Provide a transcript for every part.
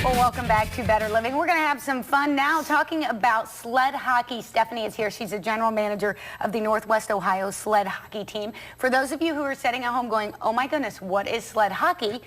Well, welcome back to Better Living. We're going to have some fun now talking about sled hockey. Stephanie is here. She's a general manager of the Northwest Ohio sled hockey team. For those of you who are sitting at home going, oh my goodness, what is sled hockey?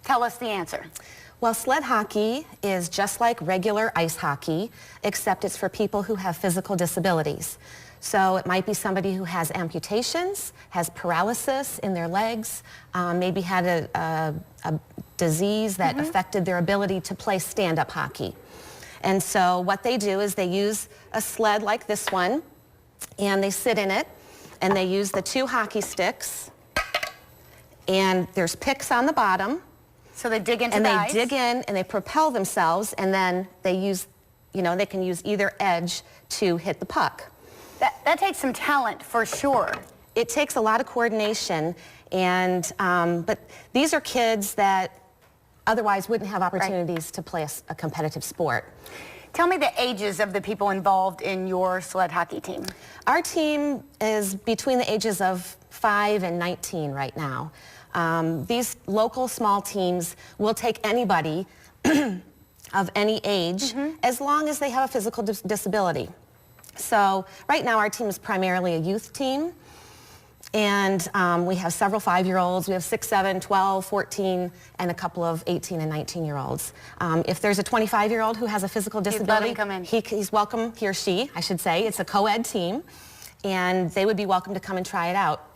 Tell us the answer. Well, sled hockey is just like regular ice hockey, except it's for people who have physical disabilities. So it might be somebody who has amputations, has paralysis in their legs, maybe had a disease that affected their ability to play stand-up hockey. And so what they do is they use a sled like this one, and they sit in it, and they use the 2 hockey sticks, and there's picks on the bottom. So they dig into the ice? And they dig in, and they propel themselves, and then they use, they can use either edge to hit the puck. That takes some talent for sure. It takes a lot of coordination, and but these are kids that otherwise wouldn't have opportunities to play a competitive sport. Tell me the ages of the people involved in your sled hockey team. Our team is between the ages of 5 and 19 right now. These local small teams will take anybody of any age as long as they have a physical disability. So right now our team is primarily a youth team, and we have several 5-year-olds. We have 6, 7, 12, 14, and a couple of 18 and 19-year-olds. If there's a 25-year-old who has a physical disability, he's welcome, he or she, I should say. It's a co-ed team, and they would be welcome to come and try it out.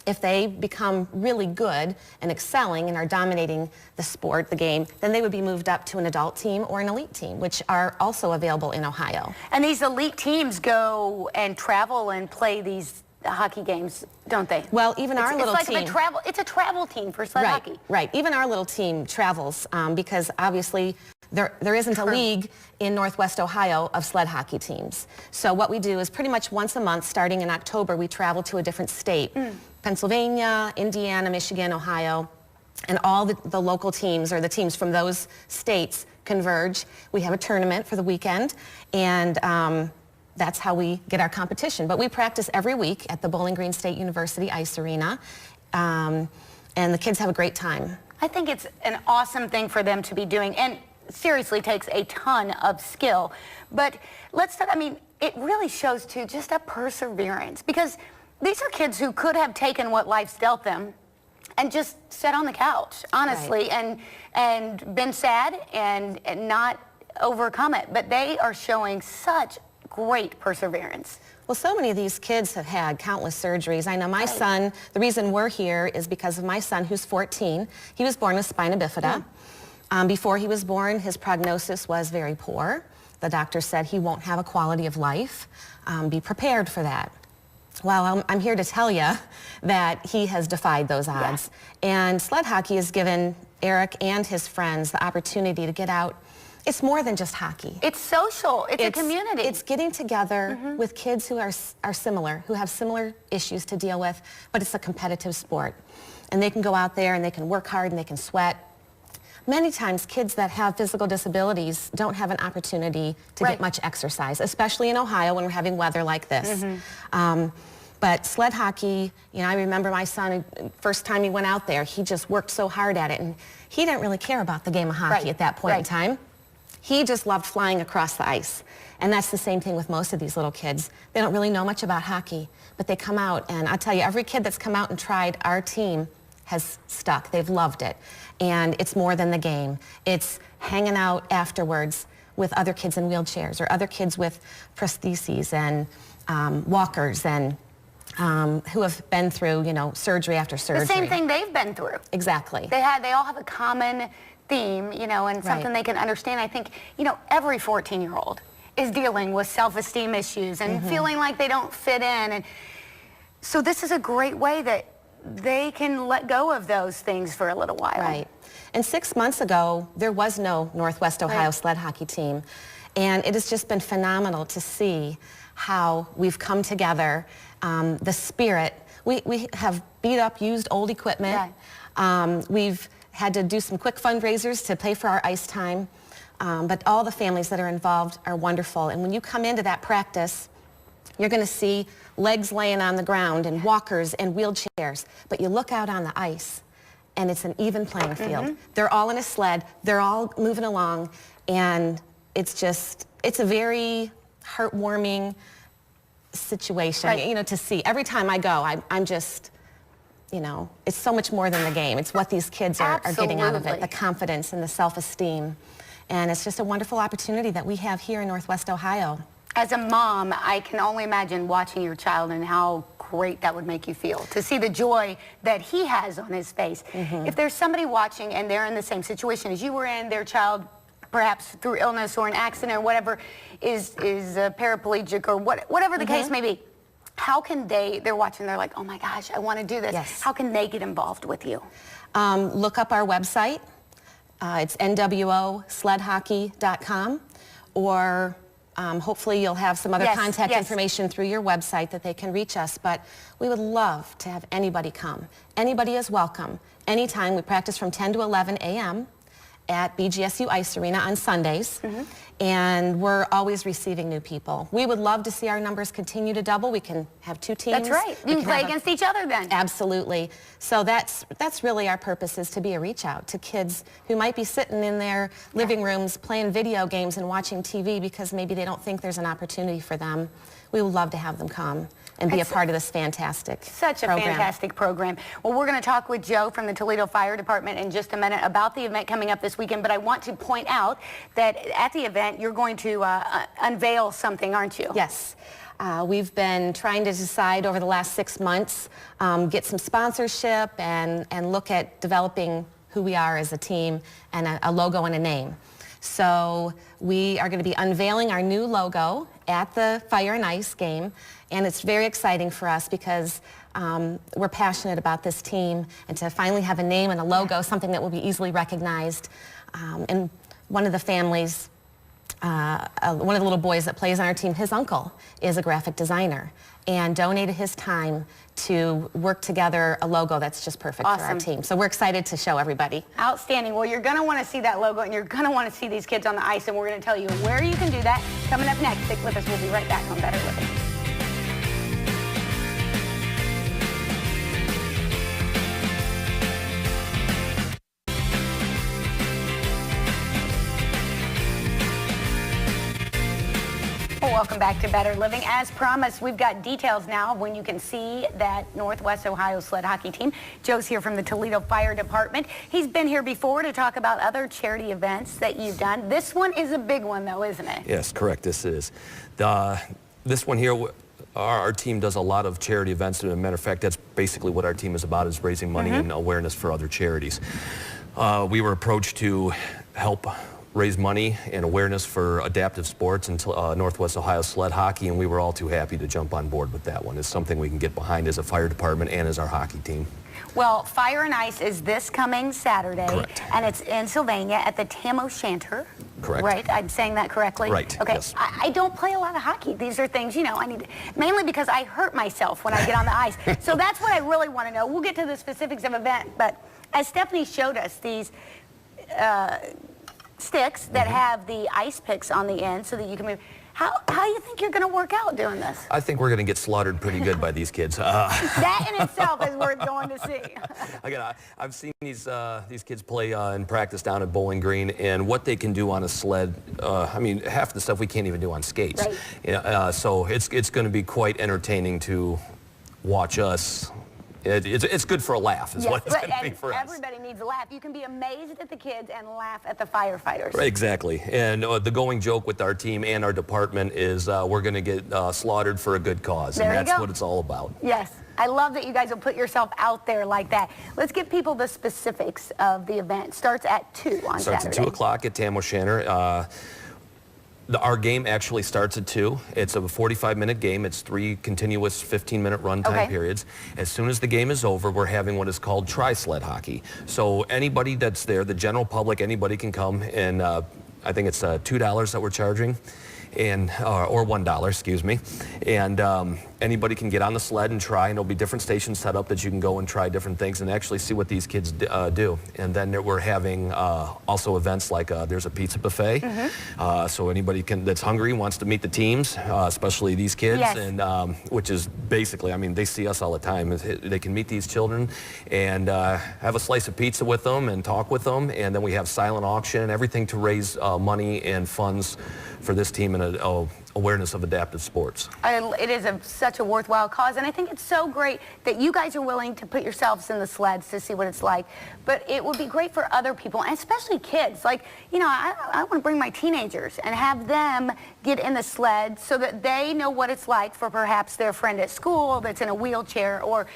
If they become really good and excelling and are dominating the sport, the game, then they would be moved up to an adult team or an elite team, which are also available in Ohio. And these elite teams go and travel and play these hockey games, don't they? Well, even our little team. It's a travel team for sled hockey. Right. Even our little team travels because obviously there isn't a league in Northwest Ohio of sled hockey teams. So what we do is pretty much once a month, starting in October, we travel to a different state. Pennsylvania, Indiana, Michigan, Ohio, and all the local teams or the teams from those states converge. We have a tournament for the weekend, and that's how we get our competition. But we practice every week at the Bowling Green State University Ice Arena, and the kids have a great time. I think it's an awesome thing for them to be doing, and seriously takes a ton of skill. But let's talk, it really shows too just a perseverance, because these are kids who could have taken what life's dealt them and just sat on the couch, honestly, and been sad and not overcome it. But they are showing such great perseverance. Well, so many of these kids have had countless surgeries. I know my son, the reason we're here is because of my son, who's 14. He was born with spina bifida. Before he was born, his prognosis was very poor. The doctor said he won't have a quality of life. Be prepared for that. Well, I'm here to tell you that he has defied those odds. And sled hockey has given Eric and his friends the opportunity to get out. It's more than just hockey. It's social. It's a community. It's getting together with kids who are similar, who have similar issues to deal with, but it's a competitive sport. And they can go out there and they can work hard and they can sweat. Many times kids that have physical disabilities don't have an opportunity to get much exercise, especially in Ohio when we're having weather like this. But sled hockey, I remember my son, first time he went out there, he just worked so hard at it, and he didn't really care about the game of hockey at that point in time. He just loved flying across the ice. And that's the same thing with most of these little kids. They don't really know much about hockey, but they come out, and I'll tell you, every kid that's come out and tried our team has stuck. They've loved it. And it's more than the game. It's hanging out afterwards with other kids in wheelchairs or other kids with prostheses and walkers and who have been through, surgery after surgery. The same thing they've been through. Exactly. They all have a common theme, and something they can understand. I think, every 14-year-old is dealing with self-esteem issues and feeling like they don't fit in. And so this is a great way that they can let go of those things for a little while. Right. And 6 months ago, there was no Northwest Ohio sled hockey team. And it has just been phenomenal to see how we've come together, the spirit. We have beat up used old equipment. We've had to do some quick fundraisers to pay for our ice time. But all the families that are involved are wonderful. And when you come into that practice, you're going to see legs laying on the ground and walkers and wheelchairs. But you look out on the ice and it's an even playing field. They're all in a sled, they're all moving along, and it's a very heartwarming situation, Right. you know, to see. Every time I go, I'm just, you know, it's so much more than the game. It's what these kids are getting out of it, the confidence and the self-esteem. And it's just a wonderful opportunity that we have here in Northwest Ohio. As a mom, I can only imagine watching your child and how great that would make you feel, to see the joy that he has on his face. If there's somebody watching and they're in the same situation as you were in, their child perhaps through illness or an accident or whatever is paraplegic or whatever the case may be, how can they're watching, they're like, oh my gosh, I want to do this. Yes. How can they get involved with you? Look up our website. It's NWO-sledhockey.com, or hopefully you'll have some other contact information through your website that they can reach us. But we would love to have anybody come. Anybody is welcome. Anytime. We practice from 10 to 11 a.m. at BGSU Ice Arena on Sundays, and we're always receiving new people. We would love to see our numbers continue to double. We can have 2 teams. That's right. You can play against each other then. Absolutely. So that's really our purpose, is to be a reach out to kids who might be sitting in their living rooms playing video games and watching TV because maybe they don't think there's an opportunity for them. We would love to have them come and be a part of this fantastic program. Fantastic program. Well, we're going to talk with Joe from the Toledo Fire Department in just a minute about the event coming up this weekend, but I want to point out that at the event you're going to unveil something, aren't you? Yes. We've been trying to decide over the last 6 months, get some sponsorship and look at developing who we are as a team and a logo and a name. So we are going to be unveiling our new logo at the Fire and Ice game, and it's very exciting for us because we're passionate about this team, and to finally have a name and a logo, something that will be easily recognized. And one of the families, one of the little boys that plays on our team, his uncle is a graphic designer and donated his time to work together a logo that's just perfect for our team. So we're excited to show everybody. Outstanding. Well, you're going to want to see that logo, and you're going to want to see these kids on the ice, and we're going to tell you where you can do that. Coming up next, stick with us. We'll be right back on Better Living. Welcome back to Better Living. As promised, we've got details now of when you can see that Northwest Ohio sled hockey team. Joe's here from the Toledo Fire Department. He's been here before to talk about other charity events that you've done. This one is a big one, though, isn't it? Yes, correct. This is. This one here, our team does a lot of charity events. As a matter of fact, that's basically what our team is about, is raising money and awareness for other charities. We were approached to help raise money and awareness for adaptive sports and Northwest Ohio sled hockey, and we were all too happy to jump on board with that one. It's something we can get behind as a fire department and as our hockey team. Well, Fire and Ice is this coming Saturday. Correct. And it's in Sylvania at the Tam-O-Shanter. Correct. Right? I'm saying that correctly? Right, Okay. yes. I don't play a lot of hockey. These are things, you know, I need, mainly because I hurt myself when I get on the ice. So that's what I really want to know. We'll get to the specifics of event, but as Stephanie showed us, these sticks that have the ice picks on the end so that you can move. How do you think you're going to work out doing this? I think we're going to get slaughtered pretty good by these kids. That in itself is worth going to see. Again, I've seen these kids play and practice down at Bowling Green, and what they can do on a sled, I mean, half the stuff we can't even do on skates. Right. So it's going to be quite entertaining to watch us. It's good for a laugh is what it's going to be for us. Everybody needs a laugh. You can be amazed at the kids and laugh at the firefighters. Exactly. And the going joke with our team and our department is we're going to get slaughtered for a good cause. There and you that's go. what it's all about. Yes. I love that you guys will put yourself out there like that. Let's give people the specifics of the event. It starts at 2 on Saturday. Starts at 2 o'clock at Tam-O-Shanter. Our game actually starts at 2. It's a 45-minute game. It's 3 continuous 15-minute run time periods. As soon as the game is over, we're having what is called tri-sled hockey. So anybody that's there, the general public, anybody can come, and I think it's $2 that we're charging, and or $1, excuse me. And anybody can get on the sled and try, and there'll be different stations set up that you can go and try different things and actually see what these kids do. And then we're having also events like there's a pizza buffet, so anybody that's hungry wants to meet the teams, especially these kids, Yes. and which is basically, I mean, they see us all the time. They can meet these children and have a slice of pizza with them and talk with them, and then we have silent auction, everything to raise money and funds for this team and awareness of adaptive sports. It is such a worthwhile cause, and I think it's so great that you guys are willing to put yourselves in the sleds to see what it's like. But it would be great for other people, and especially kids. Like, you know, I want to bring my teenagers and have them get in the sled so that they know what it's like for perhaps their friend at school that's in a wheelchair or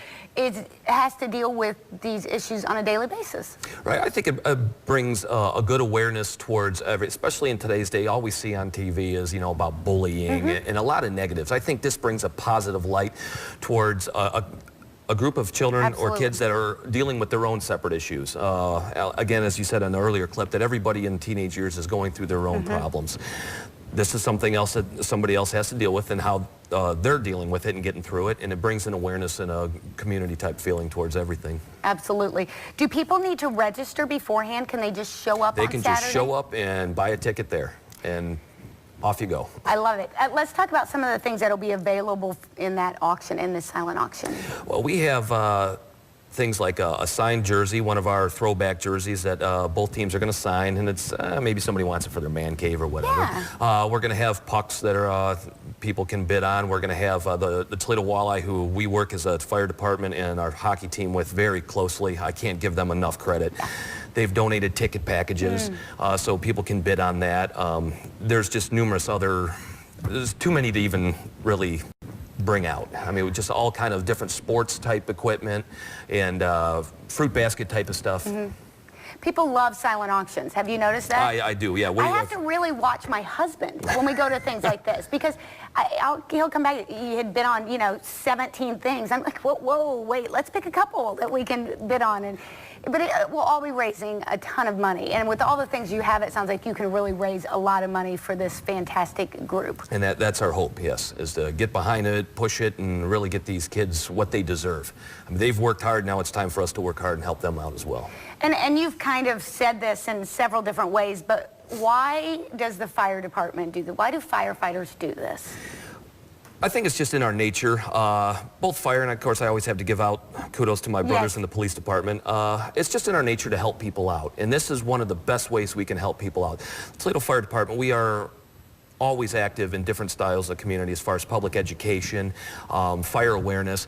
has to deal with these issues on a daily basis. Right, I think it brings a good awareness towards especially in today's day. All we see on TV is, you know, about bullying and a lot of negatives. I think this brings a positive light towards a group of children or kids that are dealing with their own separate issues. Again, as you said in the earlier clip, that everybody in teenage years is going through their own problems. This is something else that somebody else has to deal with, and how they're dealing with it and getting through it, and it brings an awareness and a community type feeling towards everything. Absolutely. Do people need to register beforehand? Can they just show up on Saturday? They can just show up and buy a ticket there, and off you go. I love it. Let's talk about some of the things that will be available in that auction, in this silent auction. Well, we have things like a signed jersey, one of our throwback jerseys that both teams are going to sign, and it's maybe somebody wants it for their man cave or whatever. Yeah. We're going to have pucks that are people can bid on. We're going to have the Toledo Walleye, who we work as a fire department and our hockey team with very closely. I can't give them enough credit. They've donated ticket packages, so people can bid on that. There's just numerous other, there's too many to even really bring out. I mean, just all kind of different sports type equipment and fruit basket type of stuff. People love silent auctions. Have you noticed that? I do, yeah. I have to really watch my husband when we go to things like this, because he'll come back, he had bid on, you know, 17 things. I'm like, whoa, wait, let's pick a couple that we can bid on. But it will all be raising a ton of money. And with all the things you have, it sounds like you can really raise a lot of money for this fantastic group. And that's our hope, yes, is to get behind it, push it, and really get these kids what they deserve. I mean, they've worked hard, now it's time for us to work hard and help them out as well. And you've kind of said this in several different ways, but why does the fire department do this? Why do firefighters do this? I think it's just in our nature. Both fire, and of course I always have to give out kudos to my brothers in the police department. It's just in our nature to help people out. And this is one of the best ways we can help people out. The Toledo Fire Department, we are always active in different styles of community as far as public education, fire awareness,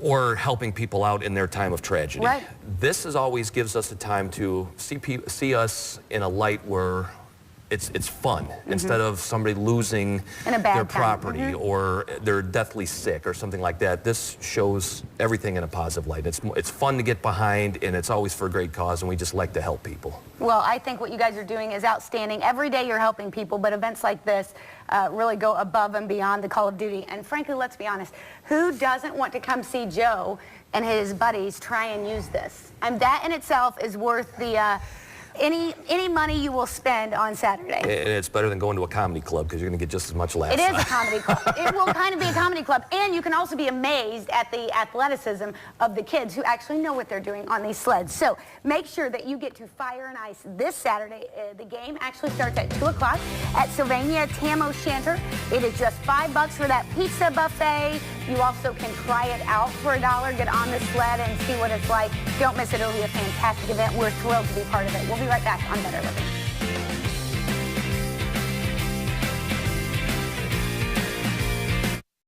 or helping people out in their time of tragedy. Right. This always gives us a time to see us in a light where it's fun, instead of somebody losing their property or they're deathly sick or something like that. This shows everything in a positive light. It's fun to get behind, and it's always for a great cause, and we just like to help people. Well, I think what you guys are doing is outstanding. Every day you're helping people, but events like this really go above and beyond the call of duty. And frankly, let's be honest, who doesn't want to come see Joe and his buddies try and use this? And that in itself is worth the any money you will spend on Saturday. And it's better than going to a comedy club, because you're going to get just as much laughs. It is a comedy club. It will kind of be a comedy club. And you can also be amazed at the athleticism of the kids who actually know what they're doing on these sleds. So make sure that you get to Fire and Ice this Saturday. The game actually starts at 2 o'clock at Sylvania Tam-O-Shanter. It is just $5 for that pizza buffet. You also can try it out for $1, get on the sled and see what it's like. Don't miss it. It'll be a fantastic event. We're thrilled to be part of it. We'll be right back on Better Living.